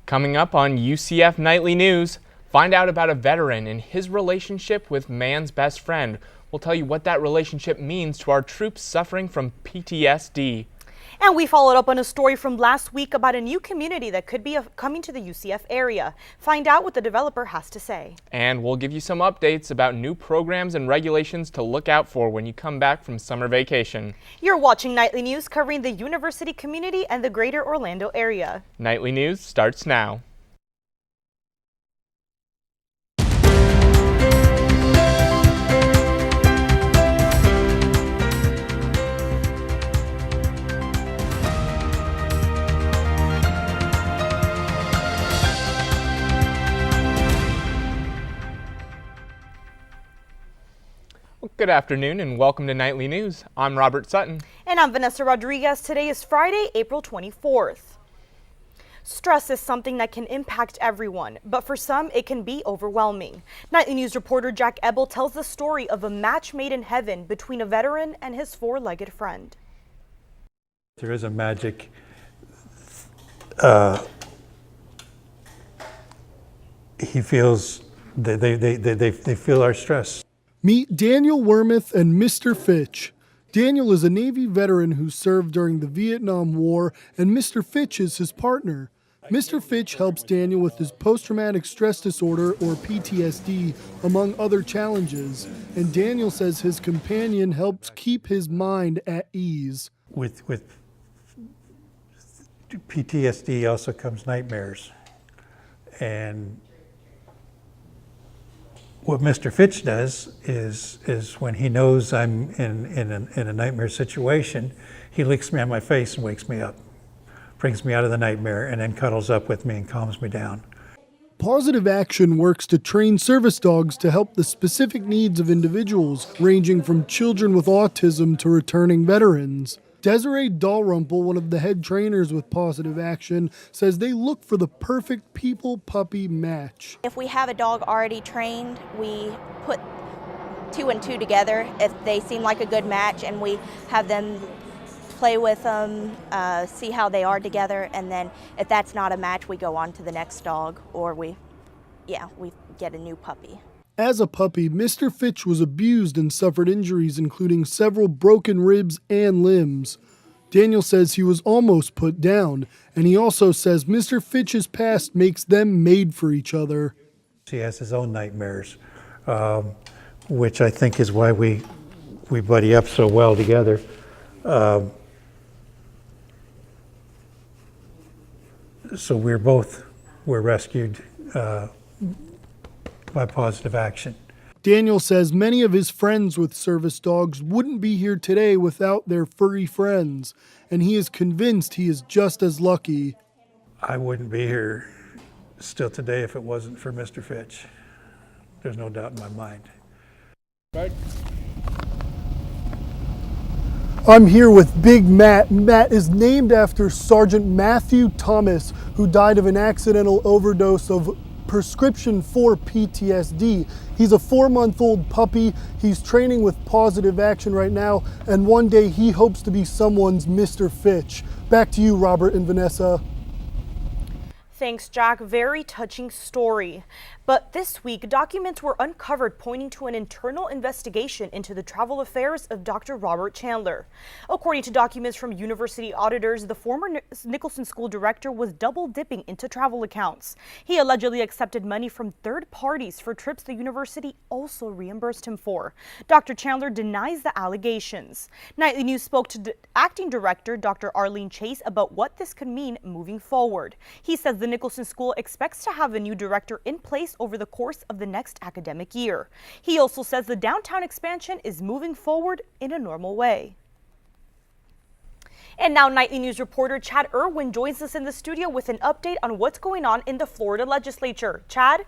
Coming up on UCF Nightly News, find out about a veteran and his relationship with man's best friend. We'll tell you what that relationship means to our troops suffering from PTSD. And we followed up on a story from last week about a new community that could be coming to the UCF area. Find out what the developer has to say. And we'll give you some updates about new programs and regulations to look out for when you come back from summer vacation. You're watching Nightly News covering the university community and the greater Orlando area. Nightly News starts now. Good afternoon and welcome to Nightly News. I'm Robert Sutton. And I'm Vanessa Rodriguez. Today is Friday, April 24th. Stress is something that can impact everyone, but for some it can be overwhelming. Nightly News reporter Jack Ebel tells the story of a match made in heaven between a veteran and his four-legged friend. There is a magic he feels, they feel our stress. Meet Daniel Wormuth and Mr. Fitch. Daniel is a Navy veteran who served during the Vietnam War, and Mr. Fitch is his partner. Mr. Fitch helps Daniel with his post-traumatic stress disorder, or PTSD, among other challenges, and Daniel says his companion helps keep his mind at ease. With PTSD also comes nightmares, and what Mr. Fitch does is when he knows I'm in a nightmare situation, he licks me on my face and wakes me up, brings me out of the nightmare, and then cuddles up with me and calms me down. Positive Action works to train service dogs to help the specific needs of individuals, ranging from children with autism to returning veterans. Desiree Dalrymple, one of the head trainers with Positive Action, says they look for the perfect people-puppy match. If we have a dog already trained, we put 2 and 2 together if they seem like a good match, and we have them play with them, see how they are together, and then if that's not a match, we go on to the next dog, or we get a new puppy. As a puppy, Mr. Fitch was abused and suffered injuries, including several broken ribs and limbs. Daniel says he was almost put down, and he also says Mr. Fitch's past makes them made for each other. He has his own nightmares, which I think is why we buddy up so well together. So we're rescued by Positive Action. Daniel says many of his friends with service dogs wouldn't be here today without their furry friends, and he is convinced he is just as lucky. I wouldn't be here still today if it wasn't for Mr. Fitch. There's no doubt in my mind. Right. I'm here with Big Matt. Matt is named after Sergeant Matthew Thomas, who died of an accidental overdose of prescription for PTSD. He's a 4-month-old puppy. He's training with Positive Action right now, and one day he hopes to be someone's Mr. Fitch. Back to you, Robert and Vanessa. Thanks, Jack. Very touching story. But this week, documents were uncovered pointing to an internal investigation into the travel affairs of Dr. Robert Chandler. According to documents from university auditors, the former Nicholson School director was double-dipping into travel accounts. He allegedly accepted money from third parties for trips the university also reimbursed him for. Dr. Chandler denies the allegations. Nightly News spoke to acting director Dr. Arlene Chase about what this could mean moving forward. He says the Nicholson School expects to have a new director in place over the course of the next academic year. He also says the downtown expansion is moving forward in a normal way. And now Nightly News reporter Chad Irwin joins us in the studio with an update on what's going on in the Florida legislature. Chad?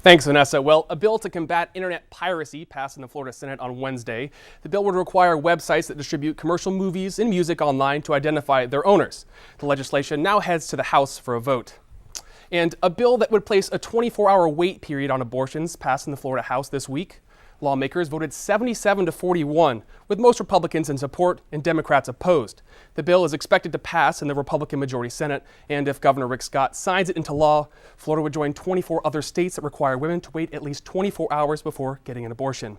Thanks, Vanessa. Well, a bill to combat internet piracy passed in the Florida Senate on Wednesday. The bill would require websites that distribute commercial movies and music online to identify their owners. The legislation now heads to the House for a vote. And a bill that would place a 24-hour wait period on abortions passed in the Florida House this week. Lawmakers voted 77 to 41, with most Republicans in support and Democrats opposed. The bill is expected to pass in the Republican majority Senate, and if Governor Rick Scott signs it into law, Florida would join 24 other states that require women to wait at least 24 hours before getting an abortion.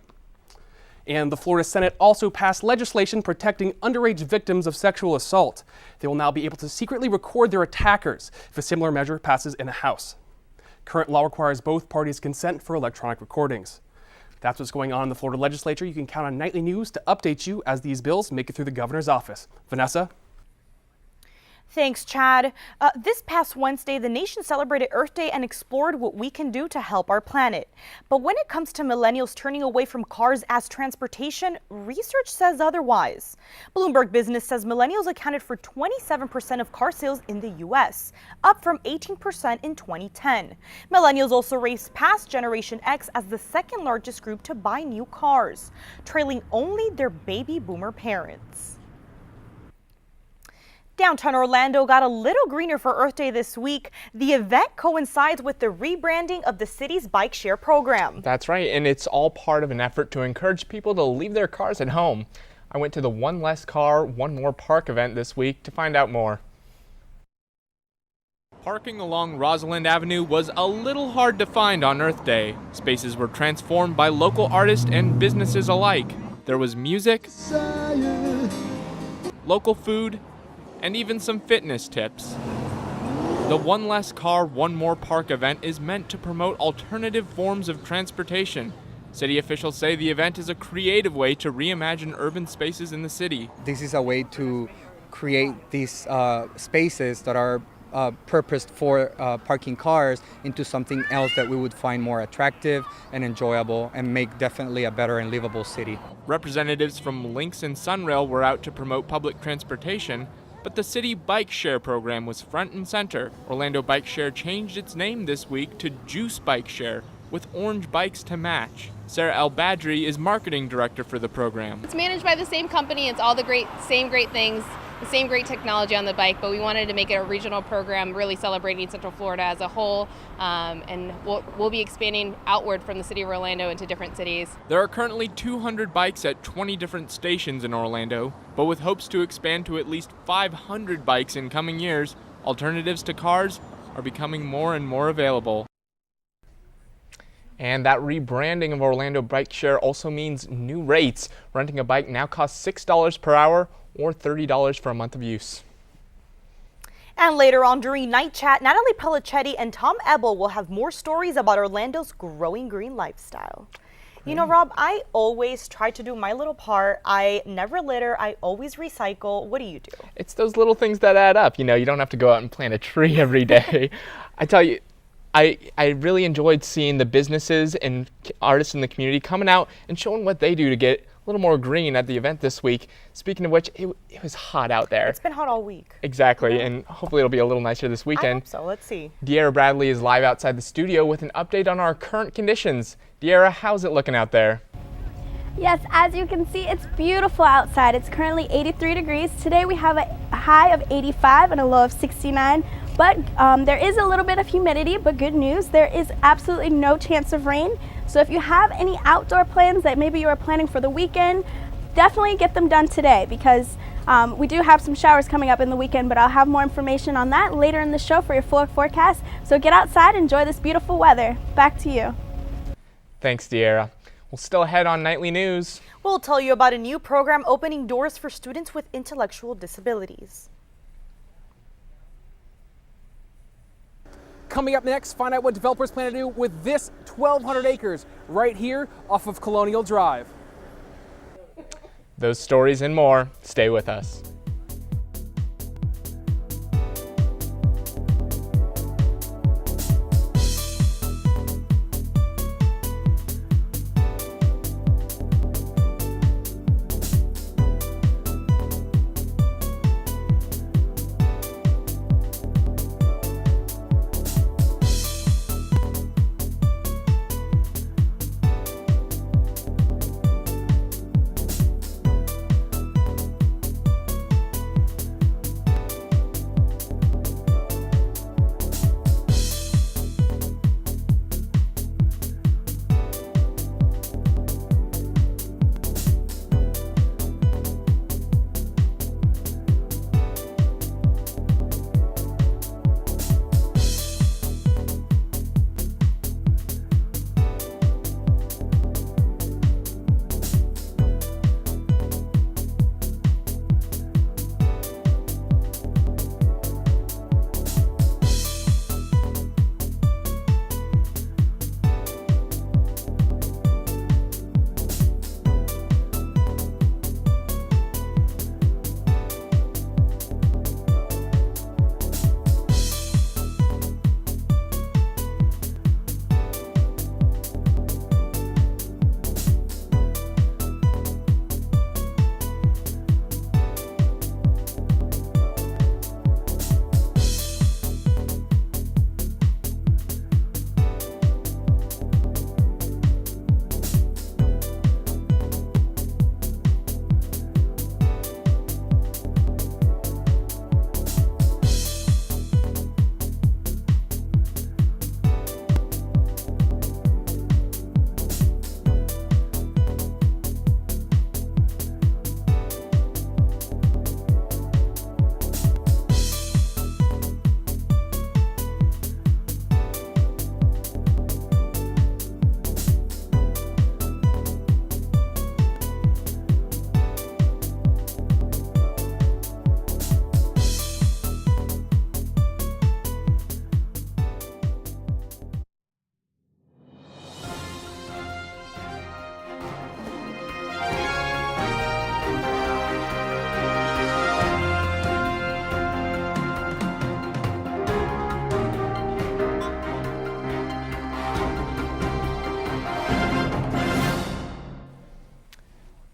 And the Florida Senate also passed legislation protecting underage victims of sexual assault. They will now be able to secretly record their attackers if a similar measure passes in the House. Current law requires both parties' consent for electronic recordings. That's what's going on in the Florida legislature. You can count on Nightly News to update you as these bills make it through the governor's office. Vanessa? Thanks, Chad. This past Wednesday, the nation celebrated Earth Day and explored what we can do to help our planet. But when it comes to millennials turning away from cars as transportation, research says otherwise. Bloomberg Business says millennials accounted for 27% of car sales in the U.S., up from 18% in 2010. Millennials also raced past Generation X as the second largest group to buy new cars, trailing only their baby boomer parents. Downtown Orlando got a little greener for Earth Day this week. The event coincides with the rebranding of the city's bike share program. That's right, and it's all part of an effort to encourage people to leave their cars at home. I went to the One Less Car, One More Park event this week to find out more. Parking along Rosalind Avenue was a little hard to find on Earth Day. Spaces were transformed by local artists and businesses alike. There was music, local food, and even some fitness tips. The One Less Car, One More Park event is meant to promote alternative forms of transportation. City officials say the event is a creative way to reimagine urban spaces in the city. This is a way to create these spaces that are purposed for parking cars into something else that we would find more attractive and enjoyable and make definitely a better and livable city. Representatives from Lynx and Sunrail were out to promote public transportation, but the city bike share program was front and center. Orlando Bike Share changed its name this week to Juice Bike Share, with orange bikes to match. Sarah El-Badri is marketing director for the program. It's managed by the same company. It's all the same great things, the same great technology on the bike, but we wanted to make it a regional program, really celebrating Central Florida as a whole, and we'll be expanding outward from the city of Orlando into different cities. There are currently 200 bikes at 20 different stations in Orlando, but with hopes to expand to at least 500 bikes in coming years, alternatives to cars are becoming more and more available. And that rebranding of Orlando Bike Share also means new rates. Renting a bike now costs $6 per hour or $30 for a month of use. And later on during Night Chat, Natalie Pellicetti and Tom Ebel will have more stories about Orlando's growing green lifestyle. You know, Rob, I always try to do my little part. I never litter. I always recycle. What do you do? It's those little things that add up. You know, you don't have to go out and plant a tree every day. I tell you, I really enjoyed seeing the businesses and artists in the community coming out and showing what they do to get a little more green at the event this week. Speaking of which, it was hot out there. It's been hot all week. Exactly, and hopefully it'll be a little nicer this weekend. I hope so. Let's see. De'Ara Bradley is live outside the studio with an update on our current conditions. De'Ara, how's it looking out there? Yes, as you can see, it's beautiful outside. It's currently 83 degrees. Today we have a high of 85 and a low of 69. But there is a little bit of humidity, but good news, there is absolutely no chance of rain. So if you have any outdoor plans that maybe you are planning for the weekend, definitely get them done today because we do have some showers coming up in the weekend, but I'll have more information on that later in the show for your full forecast. So get outside, enjoy this beautiful weather. Back to you. Thanks, De'Ara. Well, still ahead on Nightly News. We'll tell you about a new program opening doors for students with intellectual disabilities. Coming up next, find out what developers plan to do with this 1,200 acres right here off of Colonial Drive. Those stories and more. Stay with us.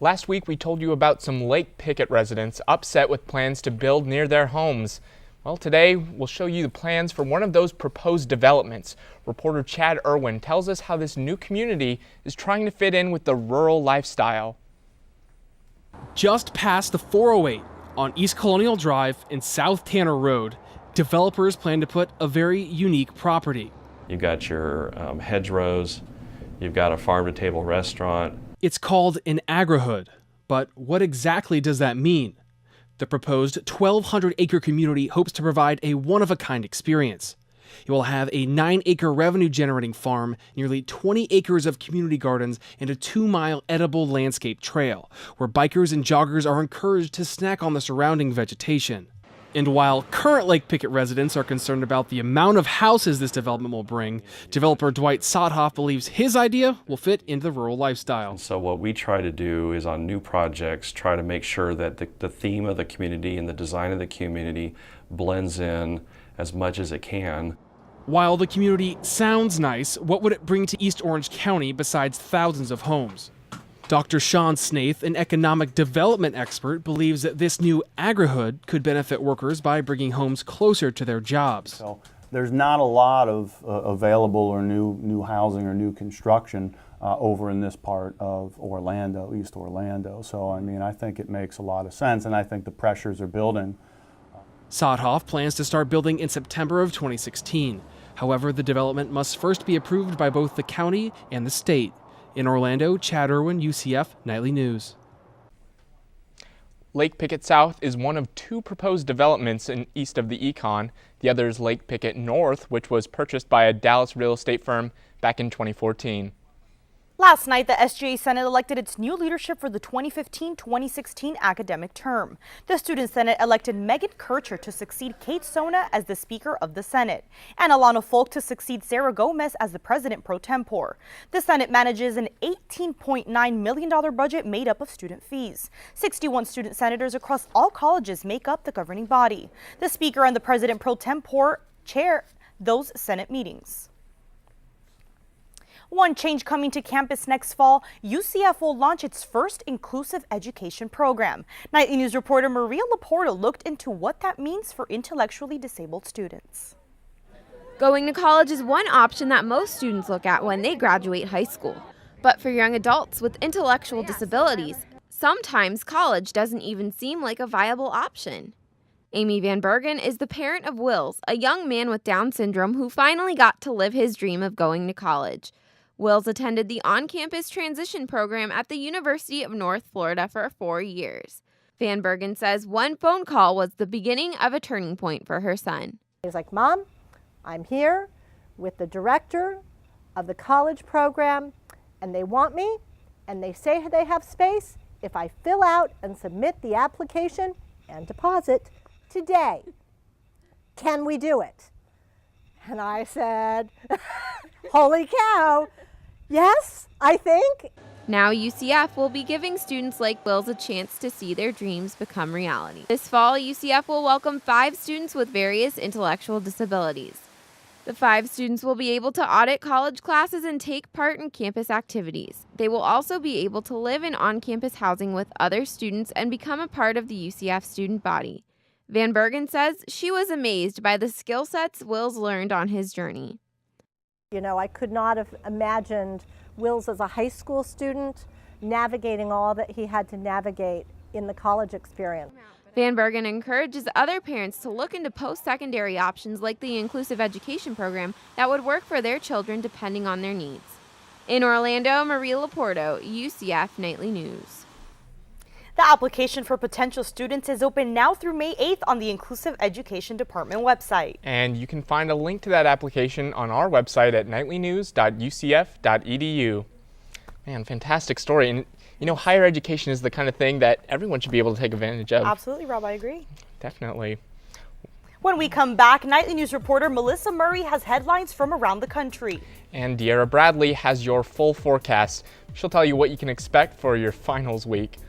Last week we told you about some Lake Pickett residents upset with plans to build near their homes. Well, today we'll show you the plans for one of those proposed developments. Reporter Chad Irwin tells us how this new community is trying to fit in with the rural lifestyle. Just past the 408 on East Colonial Drive and South Tanner Road, developers plan to put a very unique property. You've got your hedgerows, you've got a farm-to-table restaurant. It's called an agrihood, but what exactly does that mean? The proposed 1,200-acre community hopes to provide a one-of-a-kind experience. It will have a 9-acre revenue-generating farm, nearly 20 acres of community gardens, and a 2-mile edible landscape trail, where bikers and joggers are encouraged to snack on the surrounding vegetation. And while current Lake Pickett residents are concerned about the amount of houses this development will bring, developer Dwight Sothoff believes his idea will fit into the rural lifestyle. So what we try to do is on new projects, try to make sure that the theme of the community and the design of the community blends in as much as it can. While the community sounds nice, what would it bring to East Orange County besides thousands of homes? Dr. Sean Snaith, an economic development expert, believes that this new agrihood could benefit workers by bringing homes closer to their jobs. So there's not a lot of available or new housing or new construction over in this part of Orlando, East Orlando. So I mean, I think it makes a lot of sense, and I think the pressures are building. Sothoff plans to start building in September of 2016. However, the development must first be approved by both the county and the state. In Orlando, Chad Irwin, UCF Nightly News. Lake Pickett South is one of 2 proposed developments east of the Econ. The other is Lake Pickett North, which was purchased by a Dallas real estate firm back in 2014. Last night, the SGA Senate elected its new leadership for the 2015-2016 academic term. The Student Senate elected Megan Kircher to succeed Kate Sona as the Speaker of the Senate, and Alana Folk to succeed Sarah Gomez as the President pro tempore. The Senate manages an $18.9 million budget made up of student fees. 61 student senators across all colleges make up the governing body. The Speaker and the President pro tempore chair those Senate meetings. One change coming to campus next fall, UCF will launch its first inclusive education program. Nightly News reporter Maria Laporta looked into what that means for intellectually disabled students. Going to college is one option that most students look at when they graduate high school. But for young adults with intellectual disabilities, sometimes college doesn't even seem like a viable option. Amy Van Bergen is the parent of Wills, a young man with Down syndrome who finally got to live his dream of going to college. Wills attended the on-campus transition program at the University of North Florida for 4 years. Van Bergen says one phone call was the beginning of a turning point for her son. He's like, Mom, I'm here with the director of the college program, and they want me, and they say they have space if I fill out and submit the application and deposit today. Can we do it? And I said, holy cow, yes, I think. Now UCF will be giving students like Wills a chance to see their dreams become reality. This fall, UCF will welcome 5 students with various intellectual disabilities. The 5 students will be able to audit college classes and take part in campus activities. They will also be able to live in on-campus housing with other students and become a part of the UCF student body. Van Bergen says she was amazed by the skill sets Wills learned on his journey. You know, I could not have imagined Wills as a high school student navigating all that he had to navigate in the college experience. Van Bergen encourages other parents to look into post-secondary options like the inclusive education program that would work for their children depending on their needs. In Orlando, Maria Laporto, UCF Nightly News. The application for potential students is open now through May 8th on the Inclusive Education Department website. And you can find a link to that application on our website at nightlynews.ucf.edu. Man, fantastic story. And you know, higher education is the kind of thing that everyone should be able to take advantage of. Absolutely, Rob, I agree. Definitely. When we come back, Nightly News reporter Melissa Murray has headlines from around the country. And De'Ara Bradley has your full forecast. She'll tell you what you can expect for your finals week.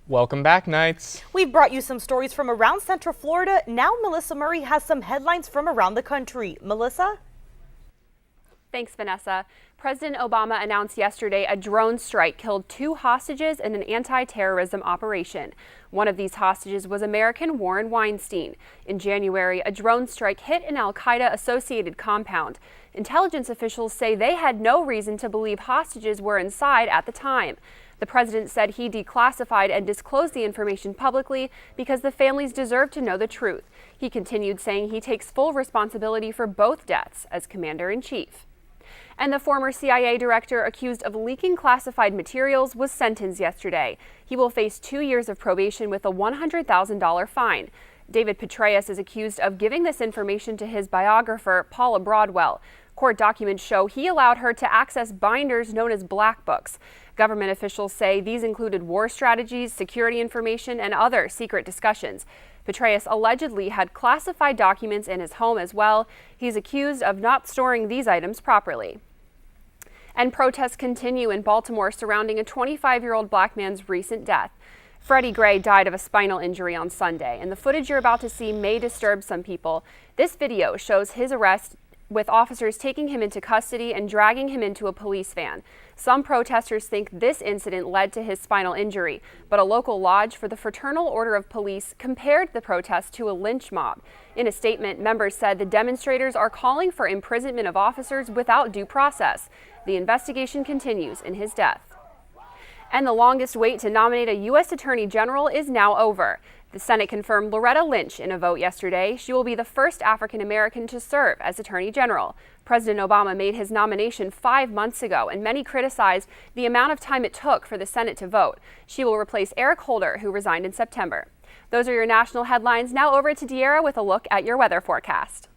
Welcome back, Knights. We've brought you some stories from around Central Florida. Now Melissa Murray has some headlines from around the country. Melissa? Thanks, Vanessa. President Obama announced yesterday a drone strike killed 2 hostages in an anti-terrorism operation. One of these hostages was American Warren Weinstein. In January, a drone strike hit an al-Qaeda-associated compound. Intelligence officials say they had no reason to believe hostages were inside at the time. The president said he declassified and disclosed the information publicly because the families deserve to know the truth. He continued saying he takes full responsibility for both deaths as commander-in-chief. And the former CIA director accused of leaking classified materials was sentenced yesterday. He will face 2 years of probation with a $100,000 fine. David Petraeus is accused of giving this information to his biographer, Paula Broadwell. Court documents show he allowed her to access binders known as black books. Government officials say these included war strategies, security information, and other secret discussions. Petraeus allegedly had classified documents in his home as well. He's accused of not storing these items properly. And protests continue in Baltimore surrounding a 25-year-old black man's recent death. Freddie Gray died of a spinal injury on Sunday, and the footage you're about to see may disturb some people. This video shows his arrest, with officers taking him into custody and dragging him into a police van. Some protesters think this incident led to his spinal injury, but a local lodge for the Fraternal Order of Police compared the protest to a lynch mob. In a statement, members said the demonstrators are calling for imprisonment of officers without due process. The investigation continues in his death. And the longest wait to nominate a U.S. Attorney General is now over. The Senate confirmed Loretta Lynch in a vote yesterday. She will be the first African American to serve as Attorney General. President Obama made his nomination 5 months ago, and many criticized the amount of time it took for the Senate to vote. She will replace Eric Holder, who resigned in September. Those are your national headlines. Now over to De'Ara with a look at your weather forecast.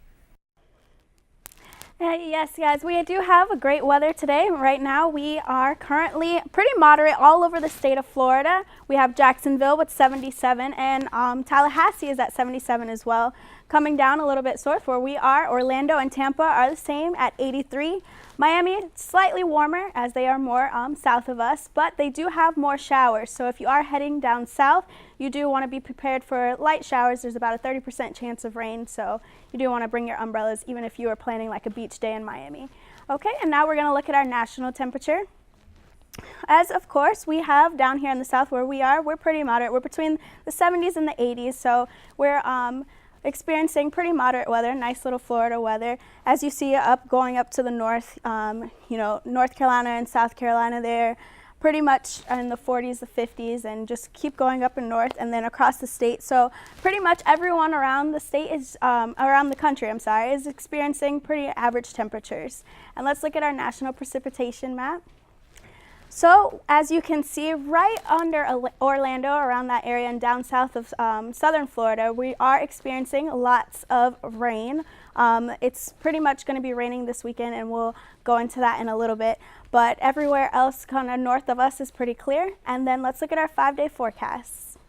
Yes, guys, we do have a great weather today. Right now, we are currently pretty moderate all over the state of Florida. We have Jacksonville with 77, and Tallahassee is at 77 as well. Coming down a little bit north where we are, Orlando and Tampa are the same at 83. Miami, slightly warmer as they are more south of us, but they do have more showers. So if you are heading down south, you do want to be prepared for light showers. There's about a 30% chance of rain, so you do want to bring your umbrellas even if you are planning like a beach day in Miami. Okay, and now we're going to look at our national temperature. As of course we have down here in the south where we are, we're pretty moderate. We're between the 70s and the 80s, so we're experiencing pretty moderate weather, nice little Florida weather. As you see going up to the north, North Carolina and South Carolina there, pretty much in the 40s, the 50s, and just keep going up and north and then across the state. So pretty much everyone around the state is, around the country, is experiencing pretty average temperatures. And let's look at our national precipitation map. So as you can see, right under Orlando, around that area and down south of southern Florida, we are experiencing lots of rain. It's pretty much going to be raining this weekend, and we'll go into that in a little bit. But everywhere else kind of north of us is pretty clear. And then let's look at our 5-day forecasts.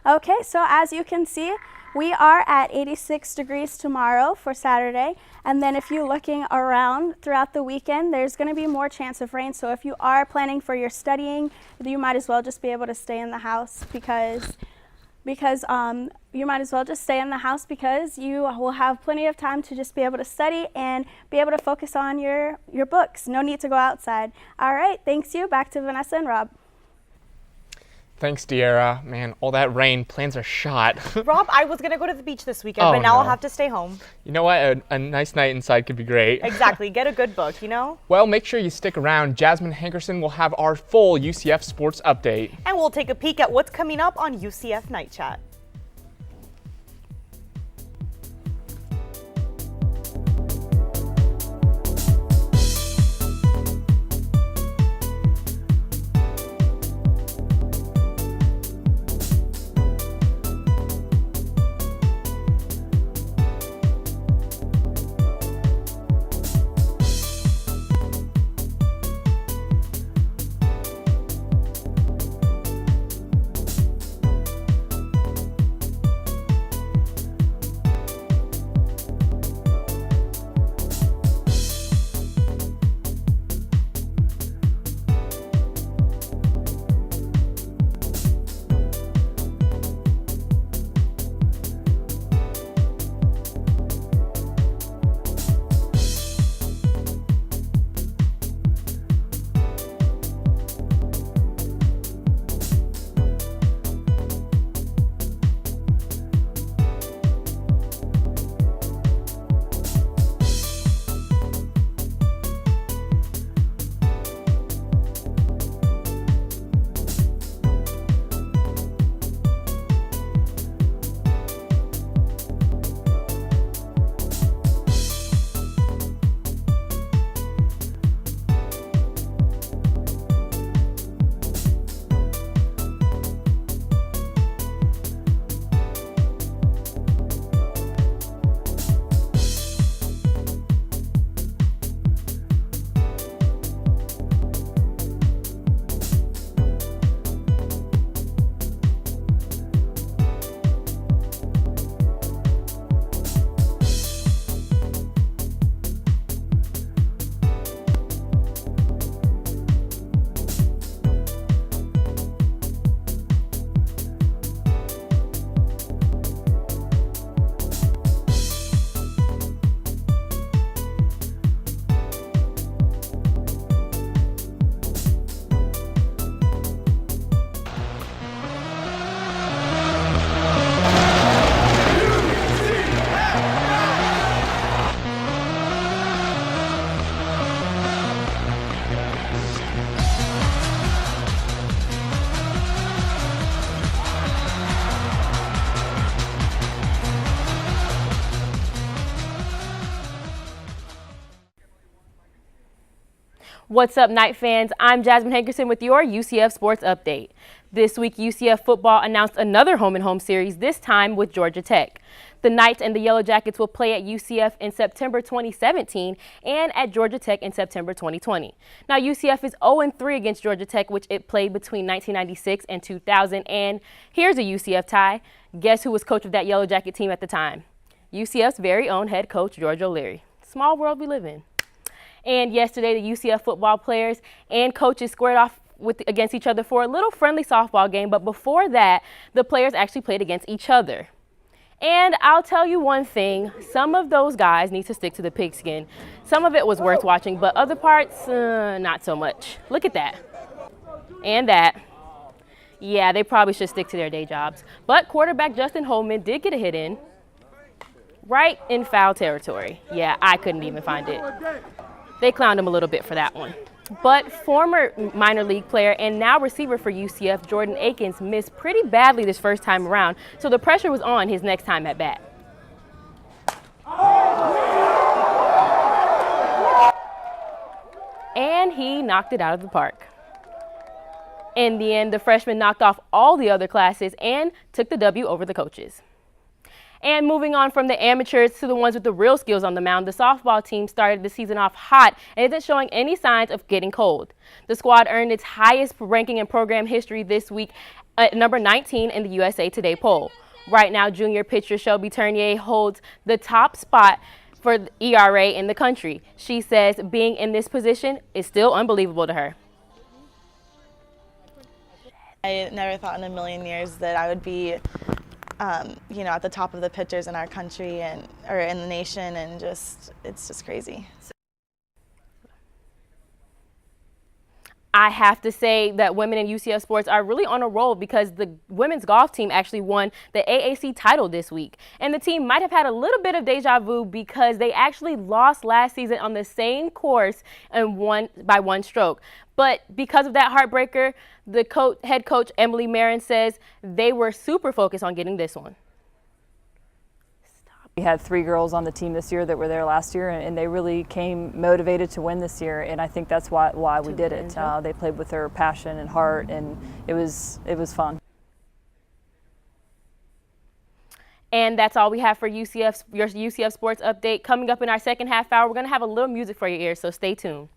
Okay, so as you can see, we are at 86 degrees tomorrow for Saturday, and then if you're looking around throughout the weekend, there's going to be more chance of rain. So if you are planning for your studying, you might as well just be able to stay in the house because you might as well just stay in the house because you will have plenty of time to just be able to study and be able to focus on your books. No need to go outside. All right, thanks you. Back to Vanessa and Rob. Thanks, De'Ara. Man, all that rain, plans are shot. Rob, I was going to go to the beach this weekend, but now I'll have to stay home. You know what? A nice night inside could be great. Exactly. Get a good book, you know? Well, make sure you stick around. Jasmine Hankerson will have our full UCF sports update. And we'll take a peek at what's coming up on UCF Night Chat. What's up, Knight fans? I'm Jasmine Hankerson with your UCF Sports Update. This week, UCF football announced another home-and-home series, this time with Georgia Tech. The Knights and the Yellow Jackets will play at UCF in September 2017 and at Georgia Tech in September 2020. Now, UCF is 0-3 against Georgia Tech, which it played between 1996 and 2000. And here's a UCF tie. Guess who was coach of that Yellow Jacket team at the time? UCF's very own head coach, George O'Leary. Small world we live in. And yesterday, the UCF football players and coaches squared off against each other for a little friendly softball game. But before that, the players actually played against each other. And I'll tell you one thing, some of those guys need to stick to the pigskin. Some of it was worth watching, but other parts, not so much. Look at that. And that. Yeah, they probably should stick to their day jobs. But quarterback Justin Holman did get a hit in, right in foul territory. Yeah, I couldn't even find it. They clowned him a little bit for that one. But former minor league player and now receiver for UCF, Jordan Akins, missed pretty badly this first time around, so the pressure was on his next time at bat. And he knocked it out of the park. In the end, the freshman knocked off all the other classes and took the W over the coaches. And moving on from the amateurs to the ones with the real skills on the mound, the softball team started the season off hot and isn't showing any signs of getting cold. The squad earned its highest ranking in program history this week at number 19 in the USA Today poll. Right now, junior pitcher Shelby Turnier holds the top spot for the ERA in the country. She says being in this position is still unbelievable to her. I never thought in a million years that I would be at the top of the pitchers in our country or in the nation, and it's just crazy. I have to say that women in UCF sports are really on a roll because the women's golf team actually won the AAC title this week. And the team might have had a little bit of deja vu because they actually lost last season on the same course and won by one stroke. But because of that heartbreaker, the head coach, Emily Marin, says they were super focused on getting this one. We had 3 girls on the team this year that were there last year, and they really came motivated to win this year, and I think that's why we did it. They played with their passion and heart, and it was fun. And that's all we have for your UCF Sports Update. Coming up in our second half hour, we're going to have a little music for your ears, so stay tuned.